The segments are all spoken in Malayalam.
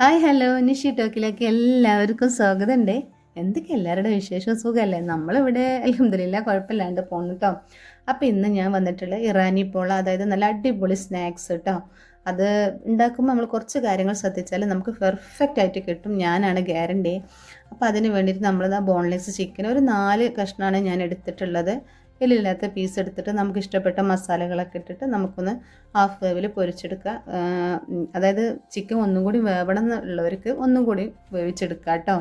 ഹായ് ഹലോ നിഷി ടോക്കിലേക്ക് എല്ലാവർക്കും സ്വാഗതമുണ്ട്. എന്തൊക്കെ എല്ലാവരുടെ വിശേഷം സുഖമല്ലേ? നമ്മളിവിടെ അൽഹംദുലില്ലാ കുഴപ്പമില്ലാണ്ട് പോകുന്നു കേട്ടോ. അപ്പോൾ ഇന്ന് ഞാൻ വന്നിട്ടുള്ള ഇറാനി പോള, അതായത് നല്ല അടിപൊളി സ്നാക്സ് കേട്ടോ. അത് ഉണ്ടാക്കുമ്പോൾ നമ്മൾ കുറച്ച് കാര്യങ്ങൾ ശ്രദ്ധിച്ചാൽ നമുക്ക് പെർഫെക്റ്റ് ആയിട്ട് കിട്ടും, ഞാനാണ് ഗ്യാരണ്ടി. അപ്പോൾ അതിന് വേണ്ടിയിട്ട് നമ്മൾ ബോൺലെസ് ചിക്കൻ ഒരു 4 കഷ്ണമാണ് ഞാൻ എടുത്തിട്ടുള്ളത്. എല്ലില്ലാത്ത പീസ് എടുത്തിട്ട് നമുക്ക് ഇഷ്ടപ്പെട്ട മസാലകളൊക്കെ ഇട്ടിട്ട് നമുക്കൊന്ന് ഹാഫ് വേവിൽ പൊരിച്ചെടുക്കുക. അതായത് ചിക്കൻ ഒന്നും കൂടി വേവണം എന്നുള്ളവർക്ക് ഒന്നും കൂടി വേവിച്ചെടുക്കുക കേട്ടോ.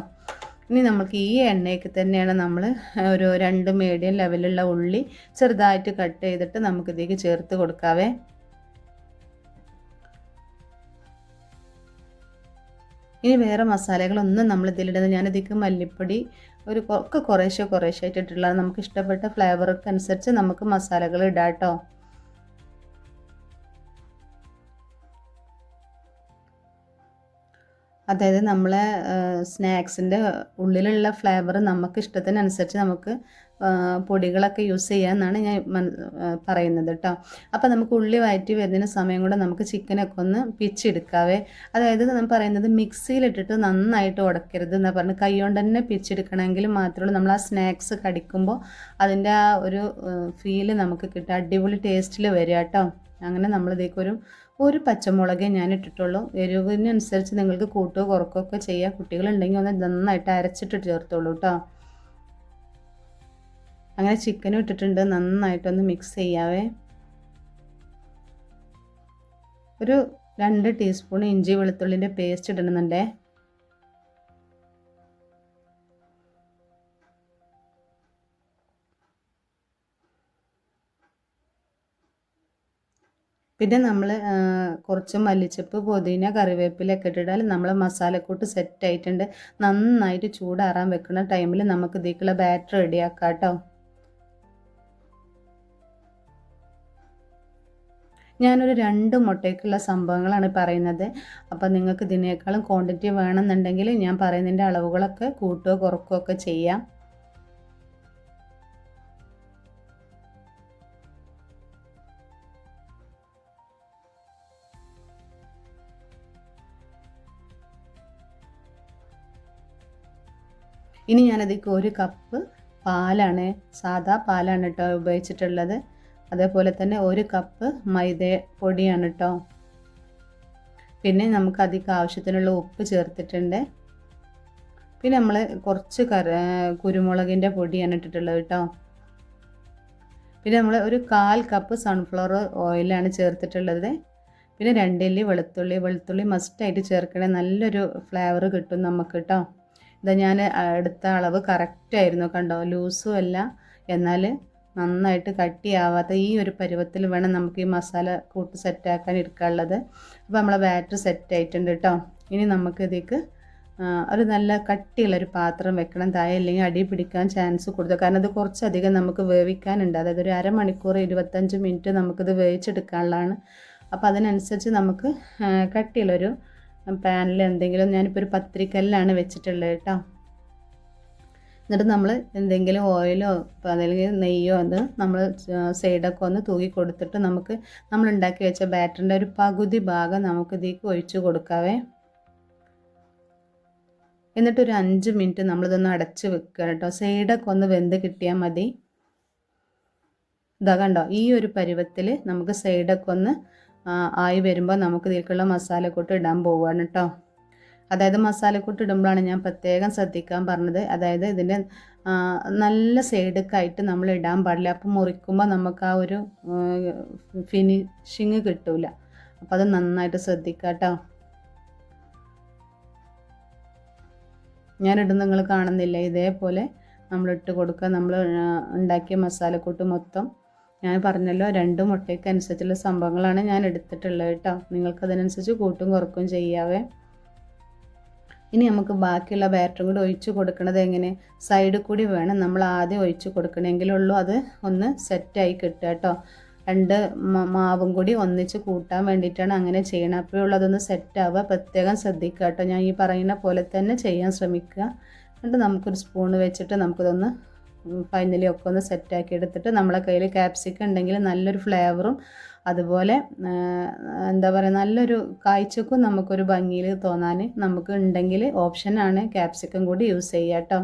ഇനി നമുക്ക് ഈ എണ്ണയ്ക്ക് തന്നെയാണ് നമ്മൾ ഒരു 2 മീഡിയം ലെവലുള്ള ഉള്ളി ചെറുതായിട്ട് കട്ട് ചെയ്തിട്ട് നമുക്കിതേക്ക് ചേർത്ത് കൊടുക്കാവേ. ഇനി വേറെ മസാലകളൊന്നും നമ്മൾ ഇതിലിടുന്നത്, ഞാനിതിക്ക് മല്ലിപ്പൊടി ഒക്കെ കുറേശ്ശെ ഇട്ടിട്ടുള്ളത്. നമുക്ക് ഇഷ്ടപ്പെട്ട ഫ്ലേവർക്ക് അനുസരിച്ച് നമുക്ക് മസാലകൾ ഇടാം കേട്ടോ. അതായത് നമ്മളെ സ്നാക്സിൻ്റെ ഉള്ളിലുള്ള ഫ്ലേവർ നമുക്ക് ഇഷ്ടത്തിനനുസരിച്ച് നമുക്ക് പൊടികളൊക്കെ യൂസ് ചെയ്യാമെന്നാണ് ഞാൻ പറയുന്നത് കേട്ടോ. അപ്പോൾ നമുക്ക് ഉള്ളി വഴറ്റി വരുന്നതിന് സമയം കൂടെ നമുക്ക് ചിക്കനൊക്കെ ഒന്ന് പിച്ചെടുക്കാവേ. അതായത് നമ്മൾ പറയുന്നത് മിക്സിയിലിട്ടിട്ട് നന്നായിട്ട് ഉടക്കരുത് എന്നാണ് പറഞ്ഞത്, കൈ കൊണ്ട് തന്നെ പിച്ചെടുക്കണമെങ്കിൽ മാത്രമേ നമ്മൾ ആ സ്നാക്സ് കടിക്കുമ്പോൾ അതിൻ്റെ ആ ഒരു ഫീല് നമുക്ക് കിട്ടുക, അടിപൊളി ടേസ്റ്റിൽ വരിക കേട്ടോ. അങ്ങനെ നമ്മളിതേക്കൊരു പച്ചമുളകേ ഞാൻ ഇട്ടിട്ടുള്ളൂ. എരിവിനനുസരിച്ച് നിങ്ങൾക്ക് കൂട്ടുകയോ കുറക്കുകയോ ഒക്കെ ചെയ്യാം. കുട്ടികളുണ്ടെങ്കിൽ ഒന്ന് നന്നായിട്ട് അരച്ചിട്ട് ചേർത്തോളൂ കേട്ടോ. അങ്ങനെ ചിക്കനും ഇട്ടിട്ടുണ്ട്, നന്നായിട്ടൊന്ന് മിക്സ് ചെയ്യാവേ. ഒരു 2 ടീസ്പൂൺ ഇഞ്ചി വെളുത്തുള്ളിൻ്റെ പേസ്റ്റ് ഇടുന്നുണ്ടേ. പിന്നെ നമ്മൾ കുറച്ച് മല്ലിച്ചപ്പ്, പുതിന, കറിവേപ്പിലൊക്കെ ഇട്ടിട്ടാൽ നമ്മൾ മസാലക്കൂട്ട് സെറ്റ് ആയിട്ടുണ്ട്. നന്നായിട്ട് ചൂടാറാൻ വെക്കുന്ന ടൈമിൽ നമുക്ക് ഇതിലേക്കുള്ള ബാറ്റർ റെഡിയാക്കാം കേട്ടോ. ഞാനൊരു 2 മുട്ടയ്ക്കുള്ള സംഭവങ്ങളാണ് പറയുന്നത്. അപ്പോൾ നിങ്ങൾക്ക് ഇതിനേക്കാളും ക്വാണ്ടിറ്റി വേണമെന്നുണ്ടെങ്കിൽ ഞാൻ പറയുന്നതിൻ്റെ അളവുകളൊക്കെ കൂട്ടുകയോ കുറക്കുകയോ ഒക്കെ ചെയ്യാം. ഇനി ഞാനതിലേക്ക് 1 കപ്പ് പാലാണ്, സാദാ പാലാണ് കേട്ടോ ഉപയോഗിച്ചിട്ടുള്ളത്. അതേപോലെ തന്നെ 1 കപ്പ് മൈദ പൊടിയാണ് കേട്ടോ. പിന്നെ നമുക്ക് അതിലേക്ക് ആവശ്യത്തിനുള്ള ഉപ്പ് ചേർത്തിട്ടുണ്ട്. പിന്നെ നമ്മൾ കുറച്ച് കുരുമുളകിൻ്റെ പൊടിയാണ് ഇട്ടിട്ടുള്ളത് കേട്ടോ. പിന്നെ നമ്മൾ ഒരു 1/4 കപ്പ് സൺഫ്ലവർ ഓയിലാണ് ചേർത്തിട്ടുള്ളത്. പിന്നെ 2 അല്ലി വെളുത്തുള്ളി മസ്റ്റായിട്ട് ചേർക്കണേ, നല്ലൊരു ഫ്ലേവർ കിട്ടും നമുക്ക് കേട്ടോ. ഇതാ ഞാൻ എടുത്ത അളവ് കറക്റ്റായിരുന്നു കണ്ടോ, ലൂസും അല്ല എന്നാൽ നന്നായിട്ട് കട്ടിയാവാത്ത ഈ ഒരു പരുവത്തിൽ വേണം നമുക്ക് ഈ മസാല കൂട്ട് സെറ്റാക്കാൻ എടുക്കാനുള്ളത്. അപ്പോൾ നമ്മളെ ബാറ്റർ സെറ്റ് ആയിട്ടുണ്ട് കേട്ടോ. ഇനി നമുക്ക് ഇതിലേക്ക് ഒരു നല്ല കട്ടിയുള്ളൊരു പാത്രം വെക്കണം, താഴെ അല്ലെങ്കിൽ അടി പിടിക്കാൻ ചാൻസ് കൂടുതൽ, കാരണം ഇത് കുറച്ചധികം നമുക്ക് വേവിക്കാനുണ്ട്. അതായത് ഒരു അരമണിക്കൂർ 25 മിനിറ്റ് നമുക്കിത് വേവിച്ചെടുക്കാനുള്ളതാണ്. അപ്പോൾ അതിനനുസരിച്ച് നമുക്ക് കട്ടിയുള്ളൊരു പാനിൽ എന്തെങ്കിലും, ഞാനിപ്പോൾ ഒരു പത്തിരിക്കല്ലാണ് വെച്ചിട്ടുള്ളത് കേട്ടോ. എന്നിട്ട് നമ്മൾ എന്തെങ്കിലും ഓയിലോ അല്ലെങ്കിൽ നെയ്യോ അത് നമ്മൾ സൈഡൊക്കെ ഒന്ന് തൂക്കി കൊടുത്തിട്ട് നമുക്ക് നമ്മൾ ഉണ്ടാക്കി വെച്ച ബാറ്ററിൻ്റെ ഒരു പകുതി ഭാഗം നമുക്ക് ഇതിലേക്ക് ഒഴിച്ചു കൊടുക്കാവേ. എന്നിട്ട് ഒരു 5 മിനിറ്റ് നമ്മളിതൊന്ന് അടച്ച് വെക്കുക കേട്ടോ. സൈഡൊക്കെ ഒന്ന് വെന്ത് കിട്ടിയാൽ മതി. ഇതാ കണ്ടോ, ഈ ഒരു പരുവത്തിൽ നമുക്ക് സൈഡൊക്കെ ഒന്ന് ആയി വരുമ്പോൾ നമുക്ക് ഇതിലേക്കുള്ള മസാലക്കൂട്ട് ഇടാൻ പോവുകയാണ് കേട്ടോ. അതായത് മസാലക്കൂട്ട് ഇടുമ്പോഴാണ് ഞാൻ പ്രത്യേകം ശ്രദ്ധിക്കാൻ പറഞ്ഞത്. അതായത് ഇതിൻ്റെ നല്ല സൈഡൊക്കെ ആയിട്ട് നമ്മൾ ഇടാൻ പാടില്ല, അപ്പോൾ മുറിക്കുമ്പോൾ നമുക്ക് ആ ഒരു ഫിനിഷിങ് കിട്ടില്ല. അപ്പോൾ അത് നന്നായിട്ട് ശ്രദ്ധിക്കുക കേട്ടോ. ഞാനിടുന്ന നിങ്ങൾ കാണുന്നില്ല, ഇതേപോലെ നമ്മളിട്ട് കൊടുക്കുക. നമ്മൾ ഉണ്ടാക്കിയ മസാലക്കൂട്ട് മൊത്തം ഞാൻ പറഞ്ഞല്ലോ 2 മുട്ടയ്ക്ക് അനുസരിച്ചുള്ള സംഭവങ്ങളാണ് ഞാൻ എടുത്തിട്ടുള്ളത് കേട്ടോ. നിങ്ങൾക്കതിനനുസരിച്ച് കൂട്ടും കുറക്കും ചെയ്യാവേ. ഇനി നമുക്ക് ബാക്കിയുള്ള ബാറ്ററും കൂടി ഒഴിച്ച് കൊടുക്കുന്നത് എങ്ങനെ, സൈഡിൽ കൂടി വേണം നമ്മൾ ആദ്യം ഒഴിച്ച് കൊടുക്കണമെങ്കിലുള്ളൂ അത് ഒന്ന് സെറ്റായി കിട്ടുക കേട്ടോ. 2 മാവും കൂടി ഒന്നിച്ച് കൂട്ടാൻ വേണ്ടിയിട്ടാണ് അങ്ങനെ ചെയ്യണം. അപ്പോഴുള്ള അതൊന്ന് സെറ്റാവുക, പ്രത്യേകം ശ്രദ്ധിക്കുക കേട്ടോ. ഞാൻ ഈ പറയുന്ന പോലെ തന്നെ ചെയ്യാൻ ശ്രമിക്കുക. എന്നിട്ട് നമുക്കൊരു സ്പൂൺ വെച്ചിട്ട് നമുക്കിതൊന്ന് ഫൈനലി ഒക്കെ ഒന്ന് സെറ്റാക്കി എടുത്തിട്ട് നമ്മളെ കയ്യിൽ ക്യാപ്സിക്കം ഉണ്ടെങ്കിൽ നല്ലൊരു ഫ്ലേവറും അതുപോലെ എന്താ പറയുക നല്ലൊരു കാഴ്ചക്കും നമുക്കൊരു ഭംഗിയിൽ തോന്നാൻ നമുക്ക് ഉണ്ടെങ്കിൽ ഓപ്ഷനാണ് ക്യാപ്സിക്കം കൂടി യൂസ് ചെയ്യുക കേട്ടോ.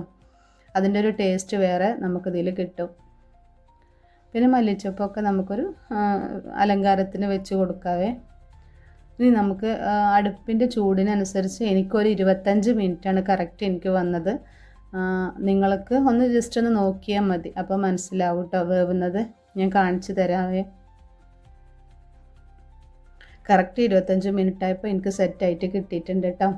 അതിൻ്റെ ഒരു ടേസ്റ്റ് വേറെ നമുക്കിതിൽ കിട്ടും. പിന്നെ മല്ലിച്ചപ്പൊക്കെ നമുക്കൊരു അലങ്കാരത്തിന് വെച്ച് കൊടുക്കാവേ. ഇനി നമുക്ക് അടുപ്പിൻ്റെ ചൂടിനനുസരിച്ച് എനിക്കൊരു 25 മിനിറ്റാണ് കറക്റ്റ് എനിക്ക് വന്നത്. നിങ്ങൾക്ക് ഒന്ന് ജസ്റ്റ് ഒന്ന് നോക്കിയാൽ മതി, അപ്പോൾ മനസ്സിലാവും കേട്ടോ വേവുന്നത്. ഞാൻ കാണിച്ചു തരാവേ. കറക്റ്റ് 25 മിനിറ്റ് ആയപ്പോൾ എനിക്ക് സെറ്റായിട്ട് കിട്ടിയിട്ടുണ്ട് കേട്ടോ.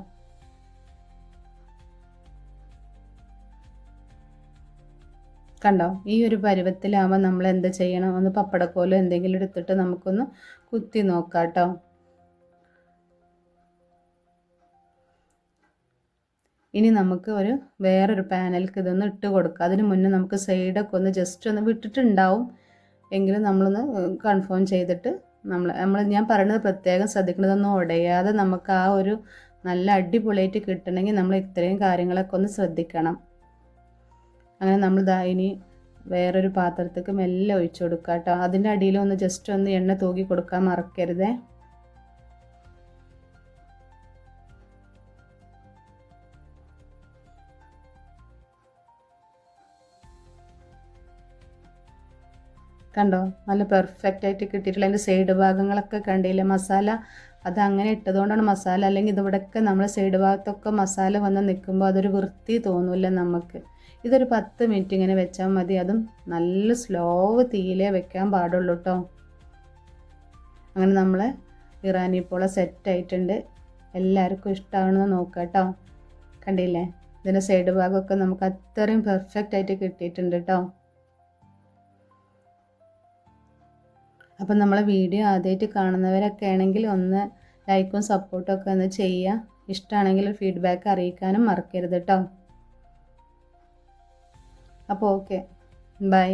കണ്ടോ, ഈ ഒരു പരുവത്തിലാവുമ്പോൾ നമ്മൾ എന്ത് ചെയ്യണം, ഒന്ന് പപ്പടക്കോലോ എന്തെങ്കിലും എടുത്തിട്ട് നമുക്കൊന്ന് കുത്തി നോക്കാം കേട്ടോ. ഇനി നമുക്ക് വേറൊരു പാനലിലേക്ക് ഇതൊന്ന് ഇട്ട് കൊടുക്കുക. അതിന് മുന്നേ നമുക്ക് സൈഡൊക്കെ ഒന്ന് ജസ്റ്റ് ഒന്ന് വിട്ടിട്ടുണ്ടാവും, എങ്കിലും നമ്മളൊന്ന് കൺഫേം ചെയ്തിട്ട് ഞാൻ പറയുന്നത് പ്രത്യേകം ശ്രദ്ധിക്കുന്നതൊന്നും ഉടയാതെ നമുക്ക് ആ ഒരു നല്ല അടിപൊളിയായിട്ട് കിട്ടണമെങ്കിൽ നമ്മൾ ഇത്രയും കാര്യങ്ങളൊക്കെ ഒന്ന് ശ്രദ്ധിക്കണം. അങ്ങനെ നമ്മൾ ഇനി വേറൊരു പാത്രത്തേക്ക് മെല്ലെ ഒഴിച്ചു കൊടുക്കുക കേട്ടോ. അതിൻ്റെ അടിയിൽ ഒന്ന് ജസ്റ്റ് ഒന്ന് എണ്ണ തൂക്കി കൊടുക്കാൻ മറക്കരുതേ. കണ്ടോ, നല്ല പെർഫെക്റ്റ് ആയിട്ട് കിട്ടിയിട്ടുള്ള അതിൻ്റെ സൈഡ് ഭാഗങ്ങളൊക്കെ കണ്ടില്ലേ, മസാല അത് അങ്ങനെ ഇട്ടതുകൊണ്ടാണ് മസാല, അല്ലെങ്കിൽ ഇതിവിടെയൊക്കെ നമ്മൾ സൈഡ് ഭാഗത്തൊക്കെ മസാല വന്ന് നിൽക്കുമ്പോൾ അതൊരു വൃത്തി തോന്നില്ല നമുക്ക്. ഇതൊരു 10 മിനിറ്റ് ഇങ്ങനെ വെച്ചാൽ മതി. അതും നല്ല സ്ലോ തീയിലേ വെക്കാൻ പാടുള്ളൂ കേട്ടോ. അങ്ങനെ നമ്മൾ ഇറാനി പോള സെറ്റായിട്ടുണ്ട്. എല്ലാവർക്കും ഇഷ്ടമാണെന്ന് നോക്കാം കേട്ടോ. കണ്ടില്ലേ, ഇതിൻ്റെ സൈഡ് ഭാഗമൊക്കെ നമുക്ക് അത്രയും പെർഫെക്റ്റ് ആയിട്ട് കിട്ടിയിട്ടുണ്ട് കേട്ടോ. അപ്പം നമ്മളെ വീഡിയോ ആദ്യമായിട്ട് കാണുന്നവരൊക്കെ ആണെങ്കിൽ ഒന്ന് ലൈക്കും സപ്പോർട്ടും ഒക്കെ ഒന്ന് ചെയ്യുക. ഇഷ്ടമാണെങ്കിൽ ഫീഡ്ബാക്ക് അറിയിക്കാനും മറക്കരുത് കേട്ടോ. അപ്പോൾ ഓക്കെ, ബൈ.